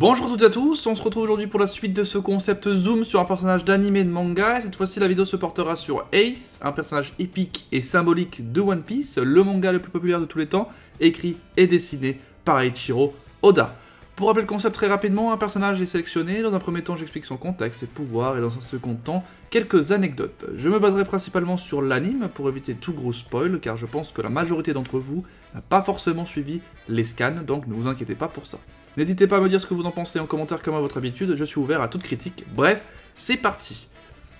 Bonjour à toutes et à tous, on se retrouve aujourd'hui pour la suite de ce concept zoom sur un personnage d'anime et de manga. Cette fois-ci la vidéo se portera sur Ace, un personnage épique et symbolique de One Piece, le manga le plus populaire de tous les temps, écrit et dessiné par Eiichiro Oda. Pour rappeler le concept très rapidement, un personnage est sélectionné, dans un premier temps j'explique son contexte, ses pouvoirs, et dans un second temps, quelques anecdotes. Je me baserai principalement sur l'anime pour éviter tout gros spoil, car je pense que la majorité d'entre vous n'a pas forcément suivi les scans, donc ne vous inquiétez pas pour ça. N'hésitez pas à me dire ce que vous en pensez en commentaire comme à votre habitude, je suis ouvert à toute critique. Bref, c'est parti.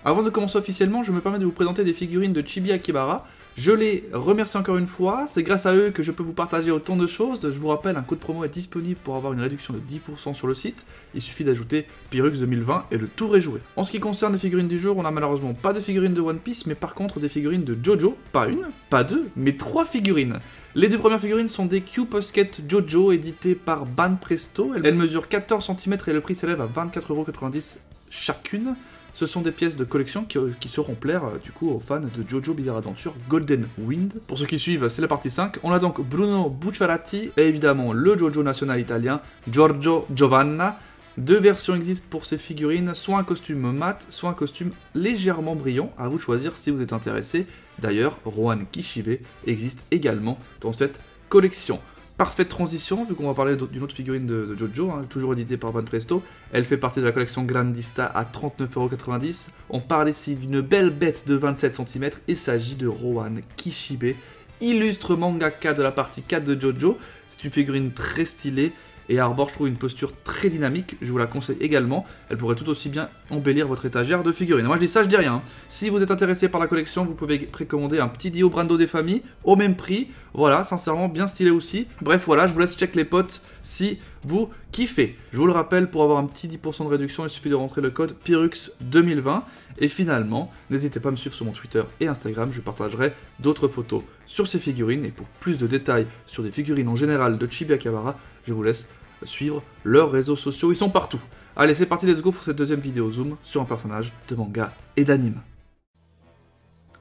Avant de commencer officiellement, je me permets de vous présenter des figurines de Chibi Akibara. Je les remercie encore une fois, c'est grâce à eux que je peux vous partager autant de choses. Je vous rappelle, un code promo est disponible pour avoir une réduction de 10% sur le site. Il suffit d'ajouter Pyrrhux 2020 et le tour est joué. En ce qui concerne les figurines du jour, on n'a malheureusement pas de figurines de One Piece, mais par contre des figurines de Jojo. Pas une, pas deux, mais 3 figurines. Les deux premières figurines sont des Q-Posket Jojo éditées par Banpresto. Elles mesurent 14 cm et le prix s'élève à 24,90€ chacune. Ce sont des pièces de collection qui sauront plaire du coup aux fans de Jojo Bizarre Adventure Golden Wind. Pour ceux qui suivent, c'est la partie 5. On a donc Bruno Bucciarati et évidemment le Jojo national italien Giorgio Giovanna. Deux versions existent pour ces figurines, soit un costume mat, soit un costume légèrement brillant. À vous de choisir si vous êtes intéressé. D'ailleurs, Rohan Kishibe existe également dans cette collection. Parfaite transition, vu qu'on va parler d'une autre figurine de Jojo, toujours éditée par Banpresto. Elle fait partie de la collection Grandista à 39,90€. On parle ici d'une belle bête de 27 cm. Il s'agit de Rohan Kishibe, illustre mangaka de la partie 4 de Jojo. C'est une figurine très stylée et arbore, je trouve, une posture très dynamique. Je vous la conseille également. Elle pourrait tout aussi bien embellir votre étagère de figurines. Moi je dis ça, je dis rien. Si vous êtes intéressé par la collection, vous pouvez précommander un petit Dio Brando des familles au même prix. Voilà, sincèrement, bien stylé aussi. Bref, voilà, je vous laisse check les potes si vous kiffez. Je vous le rappelle, pour avoir un petit 10% de réduction, il suffit de rentrer le code Pyrrhux 2020. Et finalement, n'hésitez pas à me suivre sur mon Twitter et Instagram, je partagerai d'autres photos sur ces figurines. Et pour plus de détails sur des figurines en général de Chibi Akibara, je vous laisse suivre leurs réseaux sociaux, ils sont partout. Allez, c'est parti, let's go pour cette deuxième vidéo zoom sur un personnage de manga et d'anime.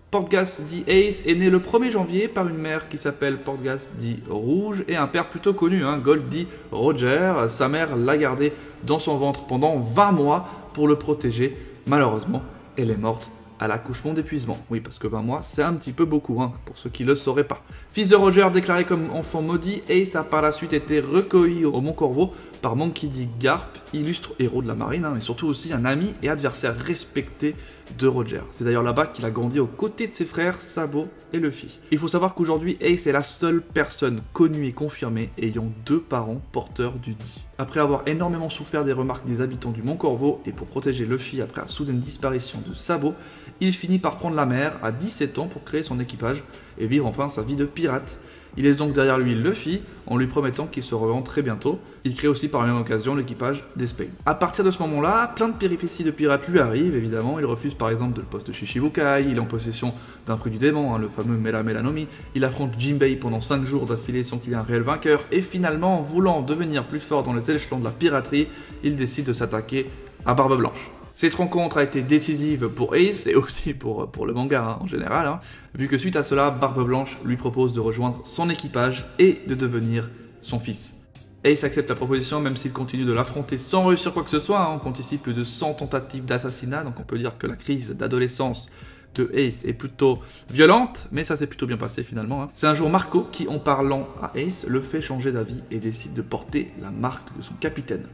Portgas dit Ace est né le 1er janvier par une mère qui s'appelle Portgas dit Rouge et un père plutôt connu, Gold dit Roger. Sa mère l'a gardé dans son ventre pendant 20 mois pour le protéger. Malheureusement, elle est morte à l'accouchement d'épuisement. Oui, parce que 20 mois, c'est un petit peu beaucoup, pour ceux qui ne le sauraient pas. Fils de Roger, déclaré comme enfant maudit, Ace a par la suite été recueilli au Mont Corvo par Monkey D. Garp, illustre héros de la marine, mais surtout aussi un ami et adversaire respecté de Roger. C'est d'ailleurs là-bas qu'il a grandi aux côtés de ses frères Sabo et Luffy. Il faut savoir qu'aujourd'hui, Ace est la seule personne connue et confirmée ayant 2 parents porteurs du Di. Après avoir énormément souffert des remarques des habitants du Mont Corvo et pour protéger Luffy après la soudaine disparition de Sabo, il finit par prendre la mer à 17 ans pour créer son équipage et vivre enfin sa vie de pirate. Il laisse donc derrière lui Luffy en lui promettant qu'il se revend très bientôt. Il crée aussi par la même occasion l'équipage d'Espane. A partir de ce moment-là, plein de péripéties de pirates lui arrivent évidemment. Il refuse par exemple le poste de Shishibukai, il est en possession d'un fruit du démon, le fameux Mela Mela no Mi. Il affronte Jinbei pendant 5 jours d'affilée sans qu'il y ait un réel vainqueur. Et finalement, voulant devenir plus fort dans les échelons de la piraterie, il décide de s'attaquer à Barbe Blanche. Cette rencontre a été décisive pour Ace et aussi pour le manga en général, vu que suite à cela, Barbe Blanche lui propose de rejoindre son équipage et de devenir son fils. Ace accepte la proposition même s'il continue de l'affronter sans réussir quoi que ce soit. On compte ici plus de 100 tentatives d'assassinat, donc on peut dire que la crise d'adolescence de Ace est plutôt violente, mais ça s'est plutôt bien passé finalement. C'est un jour Marco qui, en parlant à Ace, le fait changer d'avis et décide de porter la marque de son capitaine.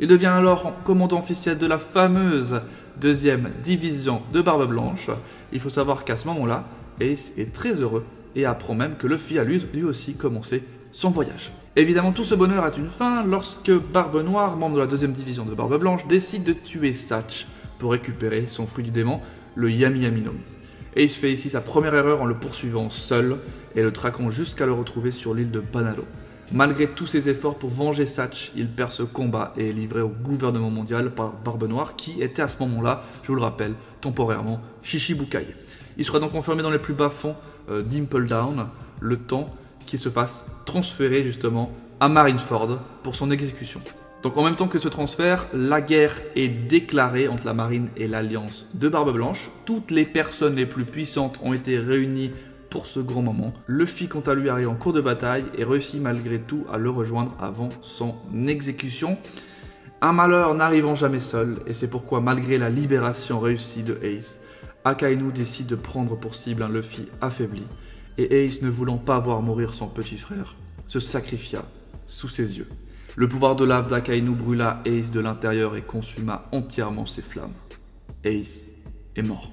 Il devient alors commandant officiel de la fameuse 2e division de Barbe Blanche. Il faut savoir qu'à ce moment-là, Ace est très heureux et apprend même que Luffy a lui aussi commencé son voyage. Évidemment, tout ce bonheur a une fin lorsque Barbe Noire, membre de la 2e division de Barbe Blanche, décide de tuer Satch pour récupérer son fruit du démon, le Yami Yami no Mi. Ace fait ici sa première erreur en le poursuivant seul et le traquant jusqu'à le retrouver sur l'île de Banalo. Malgré tous ses efforts pour venger Satch, il perd ce combat et est livré au gouvernement mondial par Barbe Noire qui était à ce moment-là, je vous le rappelle, temporairement Shishibukai. Il sera donc enfermé dans les plus bas fonds d'Impel Down, le temps qu'il se fasse transférer justement à Marineford pour son exécution. Donc en même temps que ce transfert, la guerre est déclarée entre la marine et l'alliance de Barbe Blanche. Toutes les personnes les plus puissantes ont été réunies pour ce grand moment. Luffy, quant à lui, arrive en cours de bataille et réussit malgré tout à le rejoindre avant son exécution. Un malheur n'arrivant jamais seul, et c'est pourquoi malgré la libération réussie de Ace, Akainu décide de prendre pour cible un Luffy affaibli, et Ace, ne voulant pas voir mourir son petit frère, se sacrifia sous ses yeux. Le pouvoir de lave d'Akainu brûla Ace de l'intérieur et consuma entièrement ses flammes. Ace est mort.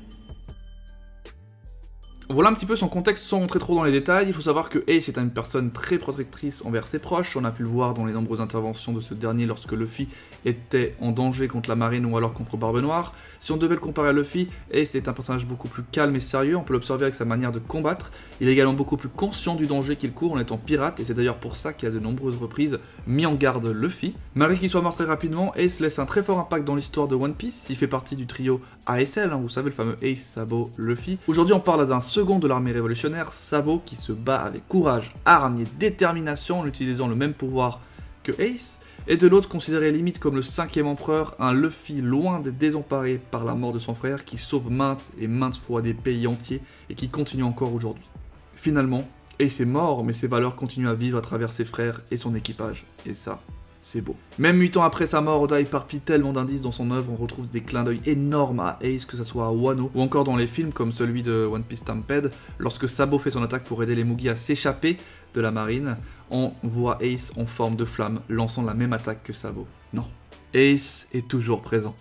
Voilà un petit peu son contexte sans rentrer trop dans les détails. Il faut savoir que Ace est une personne très protectrice envers ses proches. On a pu le voir dans les nombreuses interventions de ce dernier lorsque Luffy était en danger contre la marine ou alors contre Barbe Noire. Si on devait le comparer à Luffy, Ace est un personnage beaucoup plus calme et sérieux. On peut l'observer avec sa manière de combattre. Il est également beaucoup plus conscient du danger qu'il court en étant pirate, et c'est d'ailleurs pour ça qu'il a de nombreuses reprises mis en garde Luffy. Malgré qu'il soit mort très rapidement, Ace laisse un très fort impact dans l'histoire de One Piece. Il fait partie du trio ASL, vous savez, le fameux Ace, Sabo, Luffy. Aujourd'hui, on parle d'un second de l'armée révolutionnaire, Sabo, qui se bat avec courage, hargne et détermination en utilisant le même pouvoir que Ace, et de l'autre considéré limite comme le 5e empereur, un Luffy loin d'être désemparé par la mort de son frère, qui sauve maintes et maintes fois des pays entiers et qui continue encore aujourd'hui. Finalement, Ace est mort, mais ses valeurs continuent à vivre à travers ses frères et son équipage, et ça, c'est beau. Même 8 ans après sa mort, Oda éparpille tellement d'indices dans son œuvre, on retrouve des clins d'œil énormes à Ace, que ce soit à Wano, ou encore dans les films comme celui de One Piece Stampede, lorsque Sabo fait son attaque pour aider les Mugi à s'échapper de la marine, on voit Ace en forme de flamme, lançant la même attaque que Sabo. Non, Ace est toujours présent.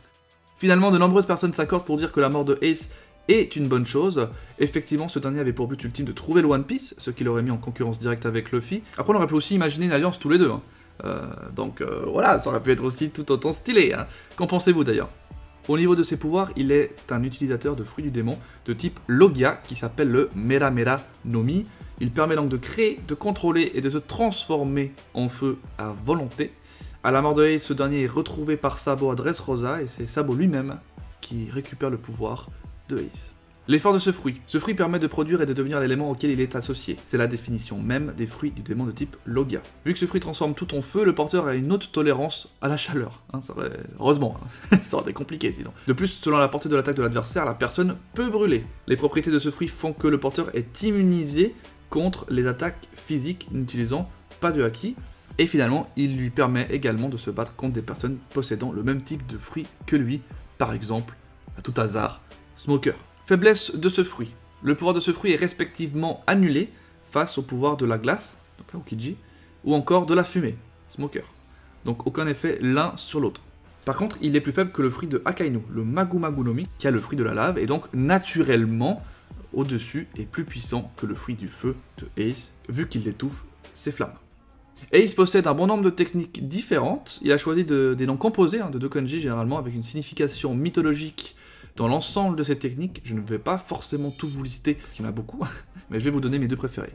Finalement, de nombreuses personnes s'accordent pour dire que la mort de Ace est une bonne chose. Effectivement, ce dernier avait pour but ultime de trouver le One Piece, ce qui l'aurait mis en concurrence directe avec Luffy. Après, on aurait pu aussi imaginer une alliance tous les deux, voilà, ça aurait pu être aussi tout autant stylé. Qu'en pensez-vous d'ailleurs? Au niveau de ses pouvoirs, il est un utilisateur de fruits du démon de type Logia, qui s'appelle le Mera Mera no Mi. Il permet donc de créer, de contrôler et de se transformer en feu à volonté. À la mort de Ace, ce dernier est retrouvé par Sabo à Dressrosa, et c'est Sabo lui-même qui récupère le pouvoir de Ace. L'effort de ce fruit. Ce fruit permet de produire et de devenir l'élément auquel il est associé. C'est la définition même des fruits du démon de type Logia. Vu que ce fruit transforme tout en feu, le porteur a une haute tolérance à la chaleur. Heureusement, ça aurait été compliqué sinon. De plus, selon la portée de l'attaque de l'adversaire, la personne peut brûler. Les propriétés de ce fruit font que le porteur est immunisé contre les attaques physiques n'utilisant pas de haki. Et finalement, il lui permet également de se battre contre des personnes possédant le même type de fruit que lui. Par exemple, à tout hasard, Smoker. Faiblesse de ce fruit. Le pouvoir de ce fruit est respectivement annulé face au pouvoir de la glace, donc Aokiji, ou encore de la fumée, Smoker. Donc aucun effet l'un sur l'autre. Par contre, il est plus faible que le fruit de Akainu, le Magu Magu no Mi, qui a le fruit de la lave, et donc naturellement au-dessus et plus puissant que le fruit du feu de Ace, vu qu'il étouffe ses flammes. Ace possède un bon nombre de techniques différentes. Il a choisi des noms composés, de deux kanji généralement, avec une signification mythologique dans l'ensemble de ces techniques. Je ne vais pas forcément tout vous lister, parce qu'il y en a beaucoup, mais je vais vous donner mes deux préférés.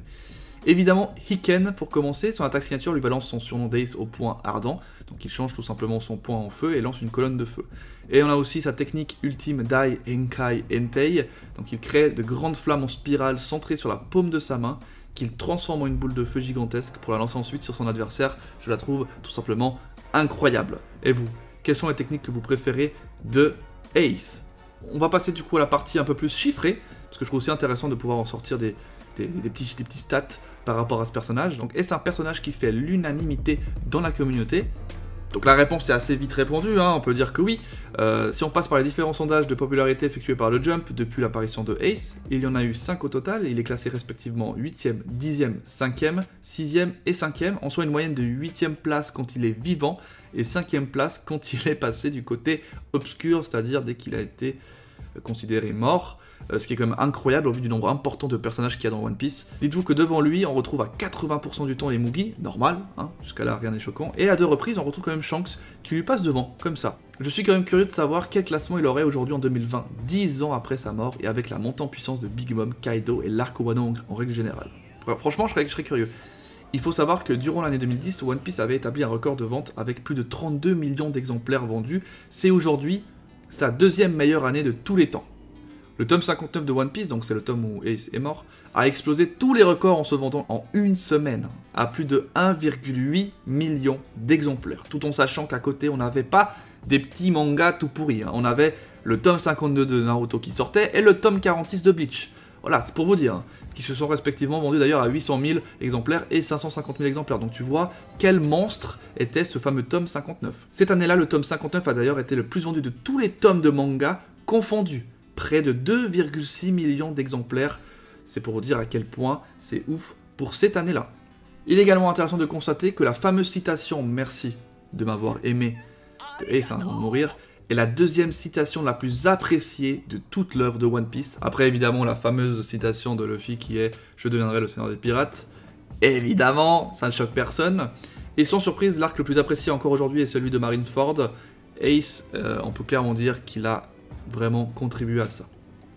Évidemment, Hiken, pour commencer, son attaque signature lui balance son surnom d'Ace au point ardent, donc il change tout simplement son point en feu et lance une colonne de feu. Et on a aussi sa technique ultime Dai Enkai Entei, donc il crée de grandes flammes en spirale centrées sur la paume de sa main, qu'il transforme en une boule de feu gigantesque pour la lancer ensuite sur son adversaire. Je la trouve tout simplement incroyable. Et vous, quelles sont les techniques que vous préférez de Ace? On va passer du coup à la partie un peu plus chiffrée, parce que je trouve aussi intéressant de pouvoir en sortir des petits stats par rapport à ce personnage. Donc, est-ce un personnage qui fait l'unanimité dans la communauté? Donc la réponse est assez vite répondue, on peut dire que oui. Si on passe par les différents sondages de popularité effectués par le Jump depuis l'apparition de Ace, il y en a eu 5 au total, et il est classé respectivement 8ème, 10ème, 5ème, 6ème et 5ème, en soit une moyenne de 8ème place quand il est vivant, et 5ème place quand il est passé du côté obscur, c'est-à-dire dès qu'il a été considéré mort, ce qui est quand même incroyable au vu du nombre important de personnages qu'il y a dans One Piece. Dites-vous que devant lui, on retrouve à 80% du temps les Mugi, normal, jusqu'à là rien n'est choquant, et à 2 reprises on retrouve quand même Shanks qui lui passe devant, comme ça. Je suis quand même curieux de savoir quel classement il aurait aujourd'hui en 2020, 10 ans après sa mort, et avec la montée en puissance de Big Mom, Kaido et l'arc Wano en règle générale. Franchement, je serais curieux. Il faut savoir que durant l'année 2010, One Piece avait établi un record de vente avec plus de 32 millions d'exemplaires vendus. C'est aujourd'hui sa 2e meilleure année de tous les temps. Le tome 59 de One Piece, donc c'est le tome où Ace est mort, a explosé tous les records en se vendant en une semaine à plus de 1,8 million d'exemplaires. Tout en sachant qu'à côté, on n'avait pas des petits mangas tout pourris. On avait le tome 52 de Naruto qui sortait et le tome 46 de Bleach. Voilà, c'est pour vous dire, hein, qui se sont respectivement vendus d'ailleurs à 800 000 exemplaires et 550 000 exemplaires. Donc tu vois quel monstre était ce fameux tome 59. Cette année-là, le tome 59 a d'ailleurs été le plus vendu de tous les tomes de manga confondus. Près de 2,6 millions d'exemplaires. C'est pour vous dire à quel point c'est ouf pour cette année-là. Il est également intéressant de constater que la fameuse citation « Merci de m'avoir aimé » de Ace avant de mourir est la deuxième citation la plus appréciée de toute l'œuvre de One Piece. Après évidemment la fameuse citation de Luffy qui est « Je deviendrai le Seigneur des Pirates ». Évidemment, ça ne choque personne. Et sans surprise, l'arc le plus apprécié encore aujourd'hui est celui de Marineford. Ace, on peut clairement dire qu'il a vraiment contribué à ça.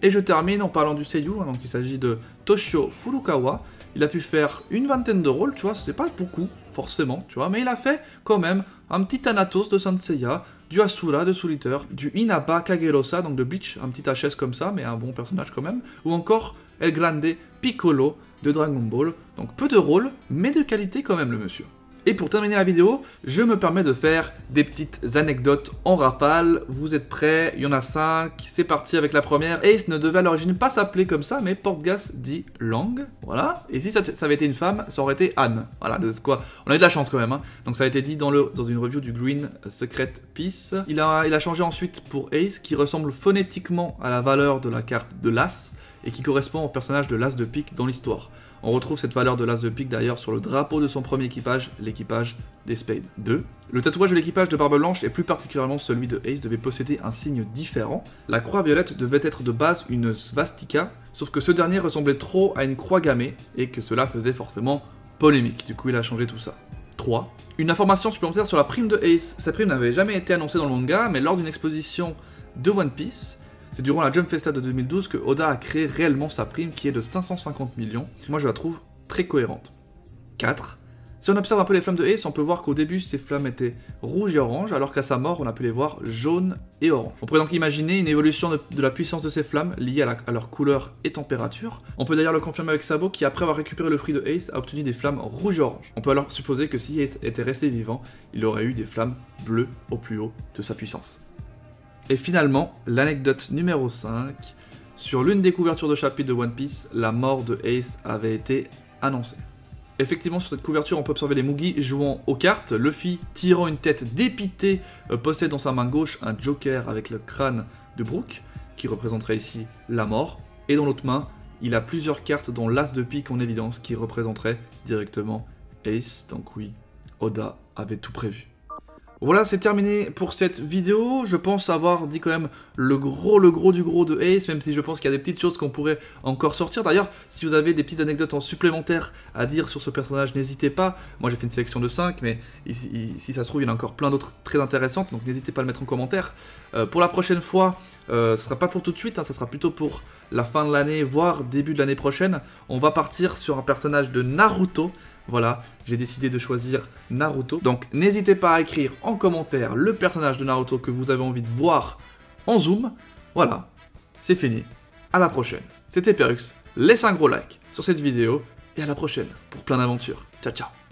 Et je termine en parlant du seiyuu, donc il s'agit de Toshio Furukawa. Il a pu faire une vingtaine de rôles, tu vois, c'est pas beaucoup, forcément, tu vois, mais il a fait quand même un petit Thanatos de Saint Seiya, du Asura de Soul Eater, du Inaba Kagerosa, donc de Bleach, un petit HS comme ça, mais un bon personnage quand même, ou encore El Grande Piccolo de Dragon Ball. Donc peu de rôles, mais de qualité quand même le monsieur. Et pour terminer la vidéo, je me permets de faire des petites anecdotes en rafale. Vous êtes prêts? Il y en a 5. C'est parti avec la première. Ace ne devait à l'origine pas s'appeler comme ça, mais Portgas dit Lang. Voilà. Et si ça avait été une femme, ça aurait été Anne. Voilà, de quoi. On a eu de la chance quand même. Hein. Donc ça a été dit dans une review du Green Secret Piece. Il a changé ensuite pour Ace, qui ressemble phonétiquement à la valeur de la carte de l'As, et qui correspond au personnage de l'As de pique dans l'histoire. On retrouve cette valeur de l'As de pique d'ailleurs sur le drapeau de son premier équipage, l'équipage des Spades 2. Le tatouage de l'équipage de Barbe Blanche, et plus particulièrement celui de Ace, devait posséder un signe différent. La croix violette devait être de base une svastika, sauf que ce dernier ressemblait trop à une croix gammée, et que cela faisait forcément polémique. Du coup il a changé tout ça. 3. Une information supplémentaire sur la prime de Ace. Sa prime n'avait jamais été annoncée dans le manga, mais lors d'une exposition de One Piece, c'est durant la Jump Festa de 2012 que Oda a créé réellement sa prime qui est de 550 millions. Moi je la trouve très cohérente. 4. Si on observe un peu les flammes de Ace, on peut voir qu'au début ces flammes étaient rouges et oranges, alors qu'à sa mort on a pu les voir jaunes et orange. On pourrait donc imaginer une évolution de la puissance de ces flammes liée à leur couleur et température. On peut d'ailleurs le confirmer avec Sabo qui, après avoir récupéré le fruit de Ace, a obtenu des flammes rouges et oranges. On peut alors supposer que si Ace était resté vivant, il aurait eu des flammes bleues au plus haut de sa puissance. Et finalement, l'anecdote numéro 5, sur l'une des couvertures de chapitre de One Piece, la mort de Ace avait été annoncée. Effectivement, sur cette couverture, on peut observer les Mugi jouant aux cartes, Luffy tirant une tête dépitée possède dans sa main gauche un Joker avec le crâne de Brook, qui représenterait ici la mort, et dans l'autre main, il a plusieurs cartes dont l'As de pique en évidence, qui représenterait directement Ace, donc oui, Oda avait tout prévu. Voilà, c'est terminé pour cette vidéo. Je pense avoir dit quand même le gros du gros de Ace, même si je pense qu'il y a des petites choses qu'on pourrait encore sortir. D'ailleurs, si vous avez des petites anecdotes en supplémentaire à dire sur ce personnage, n'hésitez pas. Moi, j'ai fait une sélection de 5, mais si ça se trouve, il y en a encore plein d'autres très intéressantes, donc n'hésitez pas à le mettre en commentaire. Pour la prochaine fois, ce sera pas pour tout de suite, hein, ça sera plutôt pour la fin de l'année, voire début de l'année prochaine. On va partir sur un personnage de Naruto. Voilà, j'ai décidé de choisir Naruto. Donc n'hésitez pas à écrire en commentaire le personnage de Naruto que vous avez envie de voir en zoom. Voilà, c'est fini. À la prochaine. C'était Perux. Laisse un gros like sur cette vidéo et à la prochaine pour plein d'aventures. Ciao ciao.